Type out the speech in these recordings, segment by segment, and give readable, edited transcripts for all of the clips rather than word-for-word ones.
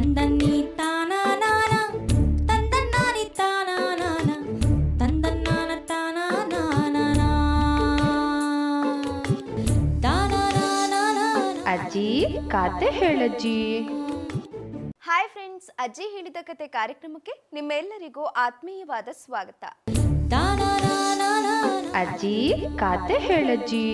ತಂದನ್ನಿ ತಾನಾನಾನ ತಂದನ್ನಾನಿ ತಾನಾನಾನ ತಂದನ್ನಾನ ತಾನಾನಾನ ತಾನಾನಾನ. ಅಜ್ಜಿ ಕತೆ ಹೇಳಜ್ಜಿ. Hi friends, ಅಜ್ಜಿ ಹೇಳಿದ ಕತೆ ಕಾರ್ಯಕ್ರಮಕ್ಕೆ ನಿಮ್ಮೆಲ್ಲರಿಗೂ ಆತ್ಮೀಯವಾದ ಸ್ವಾಗತ. ಅಜ್ಜಿ ಕತೆ ಹೇಳಜ್ಜಿ.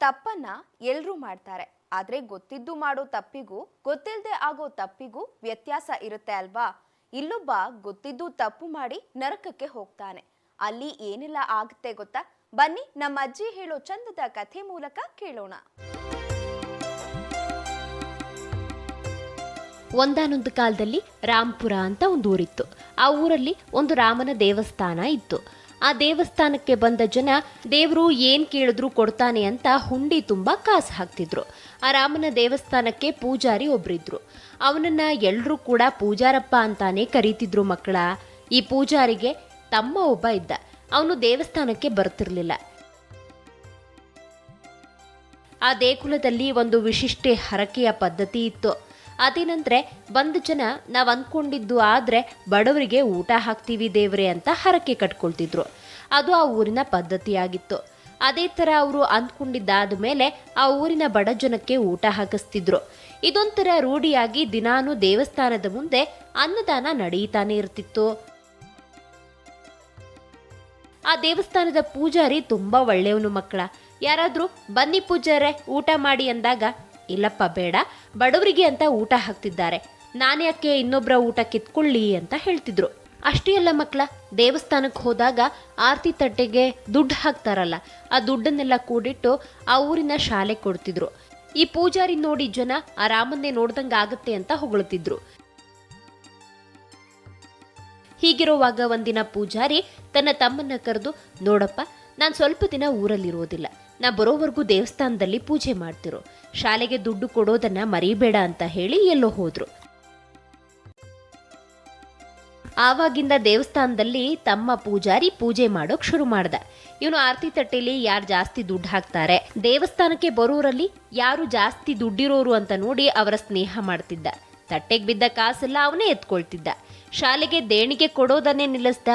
ತಪ್ಪನ್ನ ಎಲ್ರೂ ಮಾಡ್ತಾರೆ, ಆದ್ರೆ ಗೊತ್ತಿದ್ದು ಮಾಡೋ ತಪ್ಪಿಗೂ ಗೊತ್ತಿಲ್ಲದೆ ಆಗೋ ತಪ್ಪಿಗೂ ವ್ಯತ್ಯಾಸ ಇರುತ್ತೆ ಅಲ್ವಾ? ಇಲ್ಲೊಬ್ಬ ಗೊತ್ತಿದ್ದು ತಪ್ಪು ಮಾಡಿ ನರಕಕ್ಕೆ ಹೋಗ್ತಾನೆ. ಅಲ್ಲಿ ಏನೆಲ್ಲ ಆಗುತ್ತೆ ಗೊತ್ತಾ? ಬನ್ನಿ ನಮ್ಮ ಅಜ್ಜಿ ಹೇಳೋ ಚಂದದ ಕಥೆ ಮೂಲಕ ಕೇಳೋಣ. ಒಂದಾನೊಂದು ಕಾಲದಲ್ಲಿ ರಾಂಪುರ ಅಂತ ಒಂದು ಊರಿತ್ತು. ಆ ಊರಲ್ಲಿ ಒಂದು ರಾಮನ ದೇವಸ್ಥಾನ ಇತ್ತು. ಆ ದೇವಸ್ಥಾನಕ್ಕೆ ಬಂದ ಜನ ದೇವರು ಏನ್ ಕೇಳಿದ್ರು ಕೊಡ್ತಾನೆ ಅಂತ ಹುಂಡಿ ತುಂಬಾ ಕಾಸು ಹಾಕ್ತಿದ್ರು. ಆ ರಾಮನ ದೇವಸ್ಥಾನಕ್ಕೆ ಪೂಜಾರಿ ಒಬ್ರಿದ್ರು. ಅವನನ್ನ ಎಲ್ರೂ ಕೂಡ ಪೂಜಾರಪ್ಪ ಅಂತಾನೆ ಕರೀತಿದ್ರು ಮಕ್ಕಳ. ಈ ಪೂಜಾರಿಗೆ ತಮ್ಮ ಒಬ್ಬ ಇದ್ದ. ಅವನು ದೇವಸ್ಥಾನಕ್ಕೆ ಬರ್ತಿರ್ಲಿಲ್ಲ. ಆ ದೇಗುಲದಲ್ಲಿ ಒಂದು ವಿಶಿಷ್ಟ ಹರಕೆಯ ಪದ್ಧತಿ ಇತ್ತು. ಅದೇನಂದ್ರೆ ಬಂದ ಜನ ನಾವು ಅಂದ್ಕೊಂಡಿದ್ದು ಆದ್ರೆ ಬಡವರಿಗೆ ಊಟ ಹಾಕ್ತೀವಿ ದೇವ್ರೆ ಅಂತ ಹರಕೆ ಕಟ್ಕೊಳ್ತಿದ್ರು. ಅದು ಆ ಊರಿನ ಪದ್ಧತಿಯಾಗಿತ್ತು. ಅದೇ ಥರ ಅವರು ಅಂದ್ಕೊಂಡಿದ್ದಾದ ಮೇಲೆ ಆ ಊರಿನ ಬಡ ಜನಕ್ಕೆ ಊಟ ಹಾಕಿಸ್ತಿದ್ರು. ಇದೊಂಥರ ರೂಢಿಯಾಗಿ ದಿನಾನು ದೇವಸ್ಥಾನದ ಮುಂದೆ ಅನ್ನದಾನ ನಡೀತಾನೆ ಇರ್ತಿತ್ತು. ಆ ದೇವಸ್ಥಾನದ ಪೂಜಾರಿ ತುಂಬಾ ಒಳ್ಳೆಯವನು ಮಕ್ಕಳ. ಯಾರಾದ್ರೂ ಬನ್ನಿ ಪೂಜಾರೆ ಊಟ ಮಾಡಿ ಅಂದಾಗ ಇಲ್ಲಪ್ಪ ಬೇಡ, ಬಡವರಿಗೆ ಅಂತ ಊಟ ಹಾಕ್ತಿದ್ದಾರೆ, ನಾನ್ಯಾಕೆ ಇನ್ನೊಬ್ಬರ ಊಟ ಕಿತ್ಕೊಳ್ಳಿ ಅಂತ ಹೇಳ್ತಿದ್ರು. ಅಷ್ಟೇ ಅಲ್ಲ ಮಕ್ಕಳ, ದೇವಸ್ಥಾನಕ್ಕೆ ಹೋದಾಗ ಆರತಿ ತಟ್ಟೆಗೆ ದುಡ್ಡು ಹಾಕ್ತಾರಲ್ಲ, ಆ ದುಡ್ಡನ್ನೆಲ್ಲ ಕೂಡಿಟ್ಟು ಆ ಊರಿನ ಶಾಲೆ ಕೊಡ್ತಿದ್ರು. ಈ ಪೂಜಾರಿ ನೋಡಿ ಜನ ಆ ರಾಮನ್ನೇ ನೋಡ್ದಂಗ ಆಗತ್ತೆ ಅಂತ ಹೊಗಳ್ತಿದ್ರು. ಹೀಗಿರುವಾಗ ಒಂದಿನ ಪೂಜಾರಿ ತನ್ನ ತಮ್ಮನ್ನ ಕರೆದು, ನೋಡಪ್ಪ, ನಾನು ಸ್ವಲ್ಪ ದಿನ ಊರಲ್ಲಿರೋದಿಲ್ಲ, ನಾ ಬರೋವರೆಗೂ ದೇವಸ್ಥಾನದಲ್ಲಿ ಪೂಜೆ ಮಾಡ್ತಿರೋ, ಶಾಲೆಗೆ ದುಡ್ಡು ಕೊಡೋದನ್ನ ಮರಿಬೇಡ ಅಂತ ಹೇಳಿ ಎಲ್ಲೋ ಹೋದ್ರು. ಆವಾಗಿಂದ ದೇವಸ್ಥಾನದಲ್ಲಿ ತಮ್ಮ ಪೂಜಾರಿ ಪೂಜೆ ಮಾಡೋಕ್ ಶುರು ಮಾಡ್ದ. ಇವನು ಆರತಿ ತಟ್ಟೆಲಿ ಯಾರು ಜಾಸ್ತಿ ದುಡ್ಡು ಹಾಕ್ತಾರೆ, ದೇವಸ್ಥಾನಕ್ಕೆ ಬರೋರಲ್ಲಿ ಯಾರು ಜಾಸ್ತಿ ದುಡ್ಡಿರೋರು ಅಂತ ನೋಡಿ ಅವರ ಸ್ನೇಹ ಮಾಡ್ತಿದ್ದ. ತಟ್ಟೆಗೆ ಬಿದ್ದ ಕಾಸೆಲ್ಲ ಅವನೇ ಎತ್ಕೊಳ್ತಿದ್ದ. ಶಾಲೆಗೆ ದೇಣಿಗೆ ಕೊಡೋದನ್ನೇ ನಿಲ್ಲಿಸ್ದ.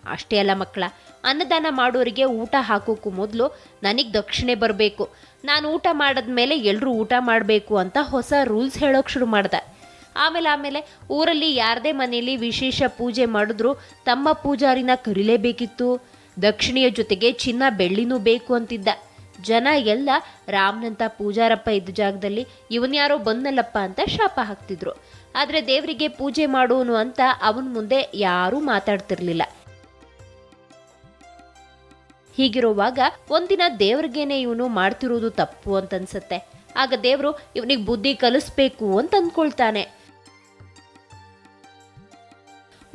ಅಷ್ಟೇ ಅಲ್ಲ ಮಕ್ಕಳ, ಅನ್ನದಾನ ಮಾಡೋರಿಗೆ ಊಟ ಹಾಕೋಕ್ಕೂ ಮೊದಲು ನನಗೆ ದಕ್ಷಿಣೆ ಬರಬೇಕು, ನಾನು ಊಟ ಮಾಡಿದ್ಮೇಲೆ ಎಲ್ಲರೂ ಊಟ ಮಾಡಬೇಕು ಅಂತ ಹೊಸ ರೂಲ್ಸ್ ಹೇಳೋಕೆ ಶುರು ಮಾಡ್ದ. ಆಮೇಲೆ ಊರಲ್ಲಿ ಯಾರದೇ ಮನೆಯಲ್ಲಿ ವಿಶೇಷ ಪೂಜೆ ಮಾಡಿದ್ರು ತಮ್ಮ ಪೂಜಾರಿನ ಕರಿಲೇಬೇಕಿತ್ತು. ದಕ್ಷಿಣೆಯ ಜೊತೆಗೆ ಚಿನ್ನ ಬೆಳ್ಳಿನೂ ಬೇಕು ಅಂತಿದ್ದ. ಜನ ಎಲ್ಲ ರಾಮನಂತ ಪೂಜಾರಪ್ಪ ಇದ್ದ ಜಾಗದಲ್ಲಿ ಇವನ್ಯಾರೋ ಬಂದಲ್ಲಪ್ಪ ಅಂತ ಶಾಪ ಹಾಕ್ತಿದ್ರು. ಆದರೆ ದೇವರಿಗೆ ಪೂಜೆ ಮಾಡೋನು ಅಂತ ಅವನ ಮುಂದೆ ಯಾರೂ ಮಾತಾಡ್ತಿರ್ಲಿಲ್ಲ. ಹೀಗಿರುವಾಗ ಒಂದಿನ ದೇವ್ರಿಗೇನೆ ಇವನು ಮಾಡ್ತಿರೋದು ತಪ್ಪು ಅಂತ ಅನ್ಸತ್ತೆ. ಆಗ ದೇವ್ರು ಇವನಿಗೆ ಬುದ್ಧಿ ಕಲಿಸ್ಬೇಕು ಅಂತ ಅಂದ್ಕೊಳ್ತಾನೆ.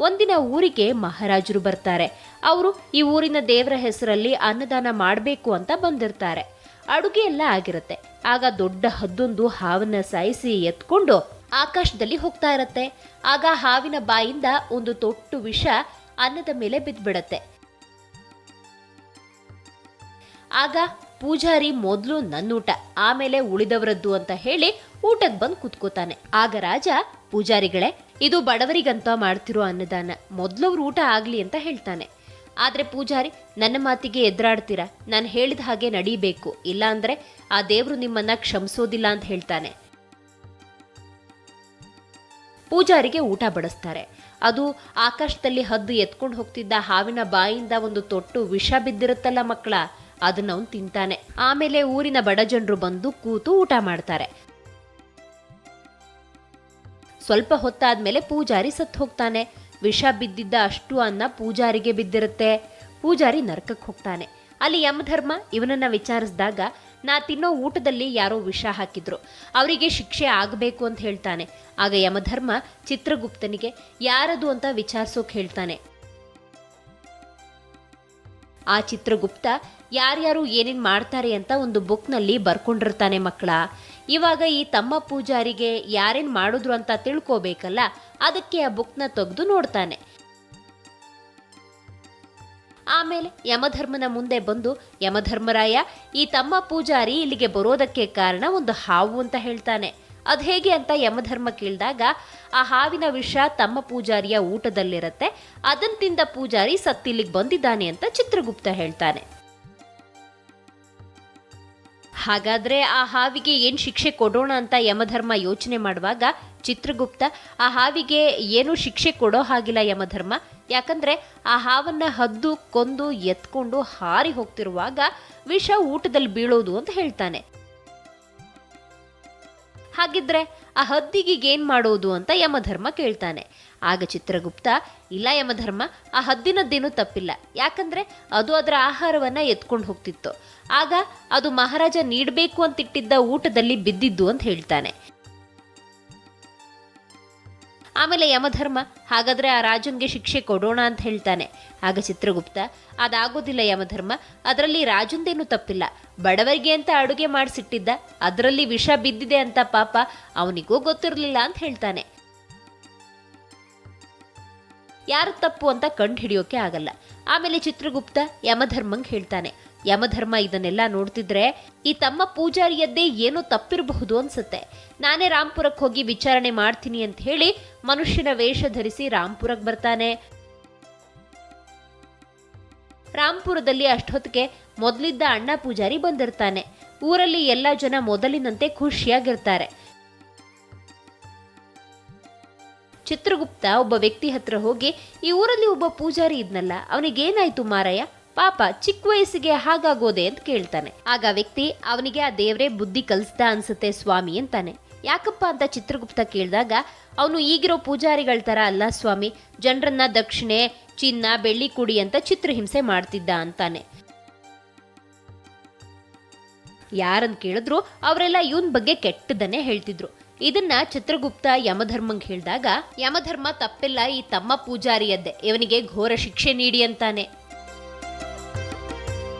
ಒಂದಿನ ಊರಿಗೆ ಮಹಾರಾಜರು ಬರ್ತಾರೆ. ಅವರು ಈ ಊರಿನ ದೇವರ ಹೆಸರಲ್ಲಿ ಅನ್ನದಾನ ಮಾಡಬೇಕು ಅಂತ ಬಂದಿರ್ತಾರೆ. ಅಡುಗೆ ಎಲ್ಲ ಆಗಿರುತ್ತೆ. ಆಗ ದೊಡ್ಡ ಹದ್ದೊಂದು ಹಾವನ್ನ ಸಾಯಿಸಿ ಎತ್ಕೊಂಡು ಆಕಾಶದಲ್ಲಿ ಹೋಗ್ತಾ ಇರತ್ತೆ. ಆಗ ಹಾವಿನ ಬಾಯಿಂದ ಒಂದು ತೊಟ್ಟು ವಿಷ ಅನ್ನದ ಮೇಲೆ ಬಿದ್ದ್ಬಿಡತ್ತೆ. ಆಗ ಪೂಜಾರಿ ಮೊದಲು ನನ್ನೂಟ ಆಮೇಲೆ ಉಳಿದವರದ್ದು ಅಂತ ಹೇಳಿ ಊಟಕ್ಕೆ ಬಂದು ಕುತ್ಕೋತಾನೆ. ಆಗ ರಾಜ, ಪೂಜಾರಿಗಳೇ, ಇದು ಬಡವರಿಗಂತ ಮಾಡ್ತಿರೋ ಅನ್ನದಾನ, ಮೊದಲವ್ರು ಊಟ ಆಗ್ಲಿ ಅಂತ ಹೇಳ್ತಾನೆ. ಆದ್ರೆ ಪೂಜಾರಿ, ನನ್ನ ಮಾತಿಗೆ ಎದುರಾಡ್ತೀರಾ, ನಾನು ಹೇಳಿದ ಹಾಗೆ ನಡೀಬೇಕು, ಇಲ್ಲ ಅಂದ್ರೆ ಆ ದೇವ್ರು ನಿಮ್ಮನ್ನ ಕ್ಷಮಿಸೋದಿಲ್ಲ ಅಂತ ಹೇಳ್ತಾನೆ. ಪೂಜಾರಿಗೆ ಊಟ ಬಡಿಸ್ತಾರೆ. ಅದು ಆಕಾಶದಲ್ಲಿ ಹದ್ದು ಎತ್ಕೊಂಡು ಹೋಗ್ತಿದ್ದ ಹಾವಿನ ಬಾಯಿಂದ ಒಂದು ತೊಟ್ಟು ವಿಷ ಬಿದ್ದಿರುತ್ತಲ್ಲ ಮಕ್ಕಳ, ಅದನ್ನ ಅವನು ತಿಂತಾನೆ. ಆಮೇಲೆ ಊರಿನ ಬಡ ಜನರು ಬಂದು ಕೂತು ಊಟ ಮಾಡ್ತಾರೆ. ಸ್ವಲ್ಪ ಹೊತ್ತಾದ್ಮೇಲೆ ಪೂಜಾರಿ ಸತ್ತು ಹೋಗ್ತಾನೆ. ವಿಷ ಬಿದ್ದಿದ್ದ ಅಷ್ಟು ಅನ್ನ ಪೂಜಾರಿಗೆ ಬಿದ್ದಿರುತ್ತೆ. ಪೂಜಾರಿ ನರಕಕ್ಕೆ ಹೋಗ್ತಾನೆ. ಅಲ್ಲಿ ಯಮಧರ್ಮ ಇವನನ್ನ ವಿಚಾರಿಸಿದಾಗ, ನಾ ತಿನ್ನೋ ಊಟದಲ್ಲಿ ಯಾರೋ ವಿಷ ಹಾಕಿದ್ರು, ಅವರಿಗೆ ಶಿಕ್ಷೆ ಆಗಬೇಕು ಅಂತ ಹೇಳ್ತಾನೆ. ಆಗ ಯಮಧರ್ಮ ಚಿತ್ರಗುಪ್ತನಿಗೆ ಯಾರದು ಅಂತ ವಿಚಾರಿಸೋಕೆ ಹೇಳ್ತಾನೆ. ಆ ಚಿತ್ರಗುಪ್ತ ಯಾರ್ಯಾರು ಏನೇನ್ ಮಾಡ್ತಾರೆ ಅಂತ ಒಂದು ಬುಕ್ನಲ್ಲಿ ಬರ್ಕೊಂಡಿರ್ತಾನೆ ಮಕ್ಕಳ. ಇವಾಗ ಈ ತಮ್ಮ ಪೂಜಾರಿಗೆ ಯಾರೇನ್ ಮಾಡಿದ್ರು ಅಂತ ತಿಳ್ಕೋಬೇಕಲ್ಲ, ಅದಕ್ಕೆ ಆ ಬುಕ್ನ ತೆಗೆದು ನೋಡ್ತಾನೆ. ಆಮೇಲೆ ಯಮಧರ್ಮನ ಮುಂದೆ ಬಂದು, ಯಮಧರ್ಮರಾಯ, ಈ ತಮ್ಮ ಪೂಜಾರಿ ಇಲ್ಲಿಗೆ ಬರೋದಕ್ಕೆ ಕಾರಣ ಒಂದು ಹಾವು ಅಂತ ಹೇಳ್ತಾನೆ. ಅದು ಹೇಗೆ ಅಂತ ಯಮಧರ್ಮ ಕೇಳಿದಾಗ, ಆ ಹಾವಿನ ವಿಷ ತಮ್ಮ ಪೂಜಾರಿಯ ಊಟದಲ್ಲಿರುತ್ತೆ, ಅದನ್ನ ತಿಂದ ಪೂಜಾರಿ ಸತ್ತಿಲ್ಲಿಗೆ ಬಂದಿದ್ದಾನೆ ಅಂತ ಚಿತ್ರಗುಪ್ತ ಹೇಳ್ತಾನೆ. ಹಾಗಾದ್ರೆ ಆ ಹಾವಿಗೆ ಏನು ಶಿಕ್ಷೆ ಕೊಡೋಣ ಅಂತ ಯಮಧರ್ಮ ಯೋಚನೆ ಮಾಡುವಾಗ, ಚಿತ್ರಗುಪ್ತ, ಆ ಹಾವಿಗೆ ಏನು ಶಿಕ್ಷೆ ಕೊಡೋ ಹಾಗಿಲ್ಲ ಯಮಧರ್ಮ, ಯಾಕಂದ್ರೆ ಆ ಹಾವನ್ನ ಹದ್ದು ಕೊಂದು ಎತ್ಕೊಂಡು ಹಾರಿ ಹೋಗ್ತಿರುವಾಗ ವಿಷ ಊಟದಲ್ಲಿ ಬೀಳೋದು ಅಂತ ಹೇಳ್ತಾನೆ. ಹಾಗಿದ್ರೆ ಆ ಹದ್ದಿಗೇನ್ ಮಾಡೋದು ಅಂತ ಯಮಧರ್ಮ ಕೇಳ್ತಾನೆ. ಆಗ ಚಿತ್ರಗುಪ್ತ, ಇಲ್ಲ ಯಮಧರ್ಮ, ಆ ಹದ್ದಿನದ್ದೇನೂ ತಪ್ಪಿಲ್ಲ, ಯಾಕಂದ್ರೆ ಅದು ಅದರ ಆಹಾರವನ್ನ ಎತ್ಕೊಂಡು ಹೋಗ್ತಿತ್ತು, ಆಗ ಅದು ಮಹಾರಾಜ ನೀಡಬೇಕು ಅಂತಿಟ್ಟಿದ್ದ ಊಟದಲ್ಲಿ ಬಿದ್ದಿದ್ದು ಅಂತ ಹೇಳ್ತಾನೆ. ಆಮೇಲೆ ಯಮಧರ್ಮ, ಹಾಗಾದ್ರೆ ಆ ರಾಜನ್ಗೆ ಶಿಕ್ಷೆ ಕೊಡೋಣ ಅಂತ ಹೇಳ್ತಾನೆ. ಆಗ ಚಿತ್ರಗುಪ್ತ, ಅದಾಗೋದಿಲ್ಲ ಯಮಧರ್ಮ, ಅದರಲ್ಲಿ ರಾಜಂದೇನು ತಪ್ಪಿಲ್ಲ, ಬಡವರಿಗೆ ಅಂತ ಅಡುಗೆ ಮಾಡಿಸಿಟ್ಟಿದ್ದ, ಅದರಲ್ಲಿ ವಿಷ ಬಿದ್ದಿದೆ ಅಂತ ಪಾಪ ಅವನಿಗೂ ಗೊತ್ತಿರಲಿಲ್ಲ ಅಂತ ಹೇಳ್ತಾನೆ. ಯಾರು ತಪ್ಪು ಅಂತ ಕಂಡು ಹಿಡಿಯೋಕೆ ಆಗಲ್ಲ. ಆಮೇಲೆ ಚಿತ್ರಗುಪ್ತ ಯಮಧರ್ಮಂಗೆ ಹೇಳ್ತಾನೆ, ಯಮಧರ್ಮ ಇದನ್ನೆಲ್ಲ ನೋಡ್ತಿದ್ರೆ ಈ ತಮ್ಮ ಪೂಜಾರಿಯದ್ದೇ ಏನೋ ತಪ್ಪಿರಬಹುದು ಅನ್ಸುತ್ತೆ, ನಾನೇ ರಾಂಪುರಕ್ಕೆ ಹೋಗಿ ವಿಚಾರಣೆ ಮಾಡ್ತೀನಿ ಅಂತ ಹೇಳಿ ಮನುಷ್ಯನ ವೇಷ ಧರಿಸಿ ರಾಂಪುರಕ್ಕೆ ಬರ್ತಾನೆ. ರಾಂಪುರದಲ್ಲಿ ಅಷ್ಟೊತ್ತಿಗೆ ಮೊದಲಿದ್ದ ಅಣ್ಣ ಪೂಜಾರಿ ಬಂದಿರ್ತಾನೆ. ಊರಲ್ಲಿ ಎಲ್ಲ ಜನ ಮೊದಲಿನಂತೆ ಖುಷಿಯಾಗಿರ್ತಾರೆ. ಚಿತ್ರಗುಪ್ತ ಒಬ್ಬ ವ್ಯಕ್ತಿ ಹತ್ರ ಹೋಗಿ, ಈ ಊರಲ್ಲಿ ಒಬ್ಬ ಪೂಜಾರಿ ಇದ್ನಲ್ಲ, ಅವನಿಗೇನಾಯ್ತು ಮಾರಾಯ, ಪಾಪ ಚಿಕ್ಕ ವಯಸ್ಸಿಗೆ ಹಾಗಾಗೋದೆ ಅಂತ ಕೇಳ್ತಾನೆ. ಆಗ ವ್ಯಕ್ತಿ, ಅವನಿಗೆ ಆ ದೇವ್ರೇ ಬುದ್ಧಿ ಕಲಿಸ್ದ ಅನ್ಸುತ್ತೆ ಸ್ವಾಮಿ ಅಂತಾನೆ. ಯಾಕಪ್ಪ ಅಂತ ಚಿತ್ರಗುಪ್ತ ಕೇಳಿದಾಗ, ಅವನು ಈಗಿರೋ ಪೂಜಾರಿಗಳ ತರ ಅಲ್ಲ ಸ್ವಾಮಿ, ಜನರನ್ನ ದಕ್ಷಿಣೆ, ಚಿನ್ನ, ಬೆಳ್ಳಿ ಕುಡಿ ಅಂತ ಚಿತ್ರಹಿಂಸೆ ಮಾಡ್ತಿದ್ದ ಅಂತಾನೆ. ಯಾರನ್ನು ಕೇಳಿದ್ರು ಅವರೆಲ್ಲ ಇವನ್ ಬಗ್ಗೆ ಕೆಟ್ಟದನ್ನೇ ಹೇಳ್ತಿದ್ರು. ಇದನ್ನ ಚಿತ್ರಗುಪ್ತ ಯಮಧರ್ಮಂಗೆ ಹೇಳಿದಾಗ, ಯಮಧರ್ಮ ತಪ್ಪಿಲ್ಲ, ಈ ತಮ್ಮ ಪೂಜಾರಿಯದ್ದೇ, ಇವನಿಗೆ ಘೋರ ಶಿಕ್ಷೆ ನೀಡಿ ಅಂತಾನೆ.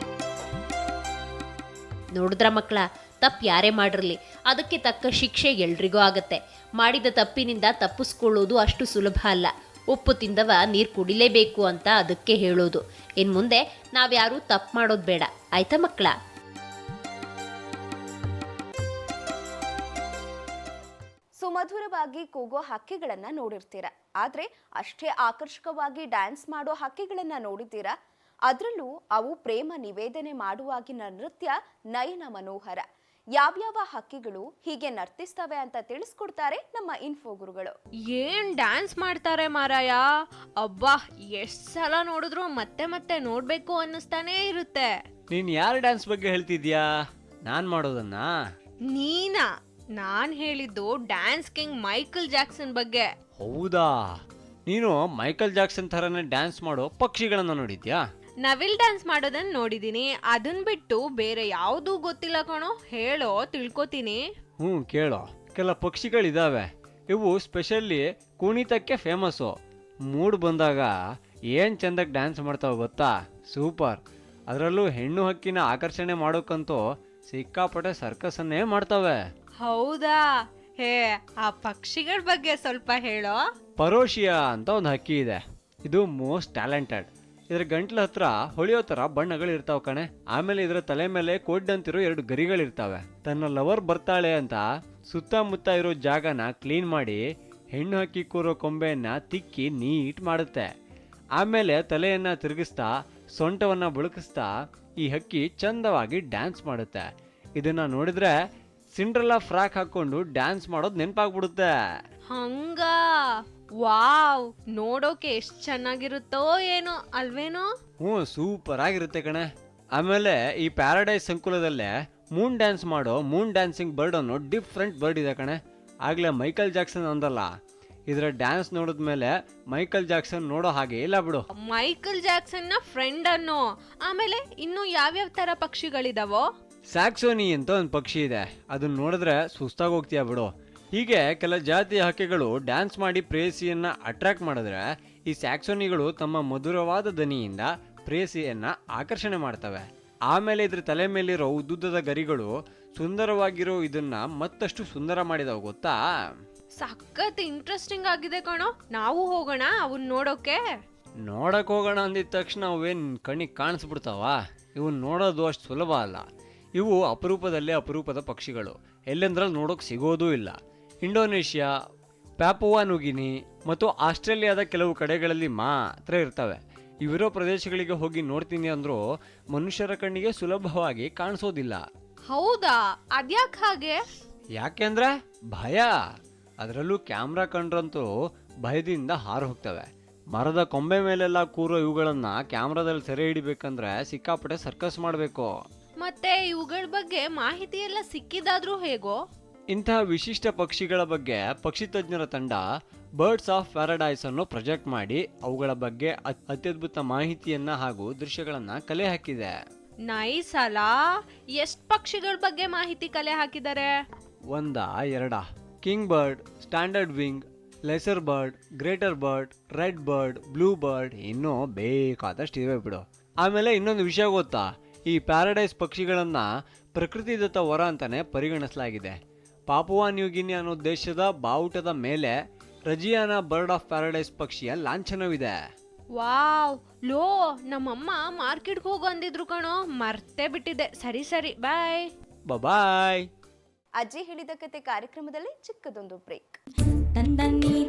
ನೋಡಿದ್ರ ಮಕ್ಕಳ, ತಪ್ಪು ಯಾರೇ ಮಾಡಿರಲಿ ಅದಕ್ಕೆ ತಕ್ಕ ಶಿಕ್ಷೆ ಎಲ್ರಿಗೂ ಆಗತ್ತೆ. ಮಾಡಿದ ತಪ್ಪಿನಿಂದ ತಪ್ಪಿಸ್ಕೊಳ್ಳೋದು ಅಷ್ಟು ಸುಲಭ ಅಲ್ಲ. ಉಪ್ಪು ತಿಂದವ ನೀರು ಕುಡಿಲೇಬೇಕು ಅಂತ ಅದಕ್ಕೆ ಹೇಳೋದು. ಇನ್ನು ಮುಂದೆ ನಾವ್ಯಾರೂ ತಪ್ಪು ಮಾಡೋದು ಬೇಡ, ಆಯ್ತಾ ಮಕ್ಕಳ? ಸುಮಧುರವಾಗಿ ಕೂಗೋ ಹಕ್ಕಿಗಳನ್ನ ನೋಡಿರ್ತೀರ, ಆದ್ರೆ ಅಷ್ಟೇ ಆಕರ್ಷಕವಾಗಿ ಡ್ಯಾನ್ಸ್ ಮಾಡೋ ಹಕ್ಕಿಗಳನ್ನ ನೋಡಿದ್ದೀರಾ? ಅದರಲ್ಲೂ ಅವು ಪ್ರೇಮ ನಿವೇದನೆ ಮಾಡುವಾಗಿನ ನೃತ್ಯ ನಯನ ಮನೋಹರ. ಯಾವ್ಯಾವ ಹಕ್ಕಿಗಳು ಹೀಗೆ ನರ್ತಿಸ್ತವೆ ಅಂತ ತಿಳಿಸ್ಕೊಡ್ತಾರೆ ನಮ್ಮ ಇನ್ಫೋ ಗುರುಗಳು. ಏನ್ ಡ್ಯಾನ್ಸ್ ಮಾಡ್ತಾರೆ ಮಾರಾಯ, ಅಬ್ಬಾ ಎಷ್ಟ್ ಸಲ ನೋಡಿದ್ರು ಮತ್ತೆ ಮತ್ತೆ ನೋಡ್ಬೇಕು ಅನ್ನಿಸ್ತಾನೇ ಇರುತ್ತೆ. ನೀನ್ ಯಾರ ಡ್ಯಾನ್ಸ್ ಬಗ್ಗೆ ಹೇಳ್ತಿದ್ಯಾ? ನಾನ್ ಮಾಡೋದನ್ನ? ನೀನಾ? ನಾನ್ ಹೇಳಿದ್ದು ಡ್ಯಾನ್ಸ್ ಕಿಂಗ್ ಮೈಕಲ್ ಜಾಕ್ಸನ್ ಬಗ್ಗೆ. ಹೌದಾ? ನೀನು ಮೈಕಲ್ ಜಾಕ್ಸನ್ ಥರನೇ ಡ್ಯಾನ್ಸ್ ಮಾಡೋ ಪಕ್ಷಿಗಳನ್ನ ನೋಡಿದ್ಯಾ? ನವಿಲ್ ಡ್ಯಾನ್ಸ್ ಮಾಡೋದನ್ನ ನೋಡಿದೀನಿ, ಅದನ್ ಬಿಟ್ಟು ಬೇರೆ ಯಾವ್ದೂ ಗೊತ್ತಿಲ್ಲ ಕಣೋ, ಹೇಳೋ ತಿಳ್ಕೊತೀನಿ. ಕೇಳೋ, ಕೆಲ ಪಕ್ಷಿಗಳಿದಾವೆ, ಇವು ಸ್ಪೆಷಲಿ ಕುಣಿತಕ್ಕೆ ಫೇಮಸ್ಸು. ಮೂಡ್ ಬಂದಾಗ ಏನ್ ಚಂದಕ್ಕೆ ಡ್ಯಾನ್ಸ್ ಮಾಡ್ತಾವ ಗೊತ್ತಾ? ಸೂಪರ್. ಅದರಲ್ಲೂ ಹೆಣ್ಣು ಹಕ್ಕಿನ ಆಕರ್ಷಣೆ ಮಾಡೋಕ್ಕಂತೂ ಸಿಕ್ಕಾಪಟ್ಟೆ ಸರ್ಕಸನ್ನೇ ಮಾಡ್ತವೆ. ಹೌದಾ? ಹೇ, ಆ ಪಕ್ಷಿಗಳ ಬಗ್ಗೆ ಸ್ವಲ್ಪ ಹೇಳೋ. ಪರೋಶಿಯಾ ಅಂತ ಒಂದು ಹಕ್ಕಿ ಇದೆ. ಇದು ಮೋಸ್ಟ್ ಟ್ಯಾಲೆಂಟೆಡ್. ಇದರ ಗಂಟ್ಲ ಹತ್ರ ಹೊಳೆಯೋ ತರ ಬಣ್ಣಗಳಿರ್ತಾವ ಕಣೆ. ಆಮೇಲೆ ಇದರ ತಲೆ ಮೇಲೆ ಕೋಡ್ಡಂತಿರೋ 2 ಗರಿಗಳಿರ್ತಾವೆ. ತನ್ನ ಲವರ್ ಬರ್ತಾಳೆ ಅಂತ ಸುತ್ತಮುತ್ತ ಇರೋ ಜಾಗನ ಕ್ಲೀನ್ ಮಾಡಿ ಹೆಣ್ಣು ಹಕ್ಕಿ ಕೂರೋ ಕೊಂಬೆಯನ್ನ ತಿಕ್ಕಿ ನೀಟ್ ಮಾಡುತ್ತೆ. ಆಮೇಲೆ ತಲೆಯನ್ನ ತಿರುಗಿಸ್ತಾ ಸೊಂಟವನ್ನ ಬುಳುಕಿಸ್ತಾ ಈ ಹಕ್ಕಿ ಚಂದವಾಗಿ ಡ್ಯಾನ್ಸ್ ಮಾಡುತ್ತೆ. ಇದನ್ನ ನೋಡಿದ್ರೆ ಸಿಂಡ್ರೆಲ್ಲಾ ಫ್ರಾಕ್ ಹಾಕೊಂಡು ಡ್ಯಾನ್ಸ್ ಮಾಡೋದು ನೆನಪಾಗ್ಬಿಡುತ್ತೆ. ಹಂಗ? ವಾವ್, ನೋಡೋಕೆ ಎಷ್ಟ್ ಚೆನ್ನಾಗಿರುತ್ತೋ ಏನೋ ಅಲ್ವೇನೋ? ಸೂಪರ್ ಆಗಿರುತ್ತೆ ಕಣೆ. ಆಮೇಲೆ ಈ ಪ್ಯಾರಡೈಸ್ ಸಂಕುಲದಲ್ಲೇ ಮೂನ್ ಡ್ಯಾನ್ಸ್ ಮಾಡೋ ಮೂನ್ ಡ್ಯಾನ್ಸಿಂಗ್ ಬರ್ಡ್ ಅನ್ನೋ ಡಿಫ್ರೆಂಟ್ ಬರ್ಡ್ ಇದೆ ಕಣೆ. ಆಗ್ಲೇ ಮೈಕಲ್ ಜಾಕ್ಸನ್ ಅಂದಲ್ಲ, ಇದರ ಡ್ಯಾನ್ಸ್ ನೋಡಿದ್ಮೇಲೆ ಮೈಕಲ್ ಜಾಕ್ಸನ್ ನೋಡೋ ಹಾಗೆ ಇಲ್ಲ ಬಿಡು. ಮೈಕಲ್ ಜಾಕ್ಸನ್ ನ ಫ್ರೆಂಡ್ ಅನ್ನೋ. ಆಮೇಲೆ ಇನ್ನು ಯಾವ್ಯಾವ ತರ ಪಕ್ಷಿಗಳಿದಾವೋ? ಸ್ಯಾಕ್ಸೋನಿ ಅಂತ ಒಂದು ಪಕ್ಷಿ ಇದೆ, ಅದನ್ನ ನೋಡಿದ್ರೆ ಸುಸ್ತಾಗಿ ಹೋಗ್ತೀಯ ಬಿಡು. ಹೀಗೆ ಕೆಲ ಜಾತಿಯ ಹಕ್ಕಿಗಳು ಡ್ಯಾನ್ಸ್ ಮಾಡಿ ಪ್ರೇಯಸಿಯನ್ನ ಅಟ್ರಾಕ್ಟ್ ಮಾಡಿದ್ರೆ, ಈ ಸ್ಯಾಕ್ಸೋನಿಗಳು ತಮ್ಮ ಮಧುರವಾದ ಧ್ವನಿಯಿಂದ ಪ್ರೇಯಸಿಯನ್ನ ಆಕರ್ಷಣೆ ಮಾಡ್ತವೆ. ಆಮೇಲೆ ಇದ್ರ ತಲೆ ಮೇಲಿರೋ ಉದ್ದುದ್ದದ ಗರಿಗಳು ಸುಂದರವಾಗಿರೋ ಇದನ್ನ ಮತ್ತಷ್ಟು ಸುಂದರ ಮಾಡಿದವು ಗೊತ್ತಾ? ಸಖತ್ ಇಂಟ್ರೆಸ್ಟಿಂಗ್ ಆಗಿದೆ ಕಣೋ, ನಾವು ಹೋಗೋಣ ಅವನ್ ನೋಡೋಕೆ. ನೋಡಕ್ ಹೋಗೋಣ ಅಂದಿದ ತಕ್ಷಣ ಅವೇನು ಕಣ್ಣಿಗೆ ಕಾಣಿಸ್ಬಿಡ್ತಾವ. ಇವನ್ ನೋಡೋದು ಅಷ್ಟು ಸುಲಭ ಅಲ್ಲ. ಇವು ಅಪರೂಪದಲ್ಲೇ ಅಪರೂಪದ ಪಕ್ಷಿಗಳು, ಎಲ್ಲೆಂದ್ರಲ್ಲಿ ನೋಡೋಕೆ ಸಿಗೋದೂ ಇಲ್ಲ. ಇಂಡೋನೇಷ್ಯಾ, ಪ್ಯಾಪುವಾ ನ್ಯೂಗಿನಿ ಮತ್ತು ಆಸ್ಟ್ರೇಲಿಯಾದ ಕೆಲವು ಕಡೆಗಳಲ್ಲಿ ಮಾತ್ರ ಇರ್ತವೆ. ಇವಿರೋ ಪ್ರದೇಶಗಳಿಗೆ ಹೋಗಿ ನೋಡ್ತೀನಿ ಅಂದ್ರೂ ಮನುಷ್ಯರ ಕಣ್ಣಿಗೆ ಸುಲಭವಾಗಿ ಕಾಣಿಸೋದಿಲ್ಲ. ಹೌದಾ, ಅದ್ಯಾಕ್ ಹಾಗೆ? ಯಾಕೆಂದ್ರೆ ಭಯ. ಅದರಲ್ಲೂ ಕ್ಯಾಮ್ರಾ ಕಂಡ್ರಂತೂ ಭಯದಿಂದ ಹಾರು ಹೋಗ್ತವೆ. ಮರದ ಕೊಂಬೆ ಮೇಲೆಲ್ಲ ಕೂರೋ ಇವುಗಳನ್ನ ಕ್ಯಾಮ್ರಾದಲ್ಲಿ ಸೆರೆ ಹಿಡಿಬೇಕಂದ್ರೆ ಸಿಕ್ಕಾಪಟ್ಟೆ ಸರ್ಕಸ್ ಮಾಡಬೇಕು. ಮತ್ತೆ ಇವುಗಳ ಬಗ್ಗೆ ಮಾಹಿತಿ ಎಲ್ಲ ಸಿಕ್ಕಿದಾದ್ರೂ ಹೇಗೋ? ಇಂತಹ ವಿಶಿಷ್ಟ ಪಕ್ಷಿಗಳ ಬಗ್ಗೆ ಪಕ್ಷಿ ತಜ್ಞರ ತಂಡ ಬರ್ಡ್ಸ್ ಆಫ್ ಪ್ಯಾರಡೈಸ್ ಅನ್ನೋ ಪ್ರಾಜೆಕ್ಟ್ ಮಾಡಿ ಅವುಗಳ ಬಗ್ಗೆ ಅತ್ಯದ್ಭುತ ಮಾಹಿತಿಯನ್ನ ಹಾಗೂ ದೃಶ್ಯಗಳನ್ನ ಕಲೆ ಹಾಕಿದೆ. ನೈಸ್ ಅಲ್ಲ. ಎಷ್ಟ್ ಪಕ್ಷಿಗಳ ಬಗ್ಗೆ ಮಾಹಿತಿ ಕಲೆ ಹಾಕಿದ್ದಾರೆ? ಒಂದ ಎರಡ? King bird, standard wing, lesser bird, greater bird, red bird, blue bird, ಇನ್ನೂ ಬೇಕಾದಷ್ಟು ಇವೆ ಬಿಡು. ಆಮೇಲೆ ಇನ್ನೊಂದು ವಿಷಯ ಗೊತ್ತಾ, ಈ ಪ್ಯಾರಡೈಸ್ ಪಕ್ಷಿಗಳನ್ನ ಪ್ರಕೃತಿದತ್ತ ವರ ಅಂತಾನೆ ಪರಿಗಣಿಸಲಾಗಿದೆ. ಪಾಪುವಾ ನ್ಯೂಗಿನಿ ಅನ್ನೋ ದೇಶದ ಬಾವುಟದ ಮೇಲೆ ರಜಿಯಾನಾ ಬರ್ಡ್ ಆಫ್ ಪ್ಯಾರಡೈಸ್ ಪಕ್ಷಿಯ ಲಾಂಛನವಿದೆ. ವಾವ್, ಲೋ ನಮ್ಮಮ್ಮ ಮಾರ್ಕೆಟ್ಗೆ ಹೋಗೋ ಅಂದಿದ್ರು ಕಣೋ, ಮರ್ತೇ ಬಿಟ್ಟಿದ್ದೆ. ಸರಿ ಬಾಯ್. ಬಾಯ್. ಅಜ್ಜಿ ಹೇಳಿದ ಕತೆ ಕಾರ್ಯಕ್ರಮದಲ್ಲಿ ಚಿಕ್ಕದೊಂದು ಬ್ರೇಕ್. ತಂದನ್ನಿ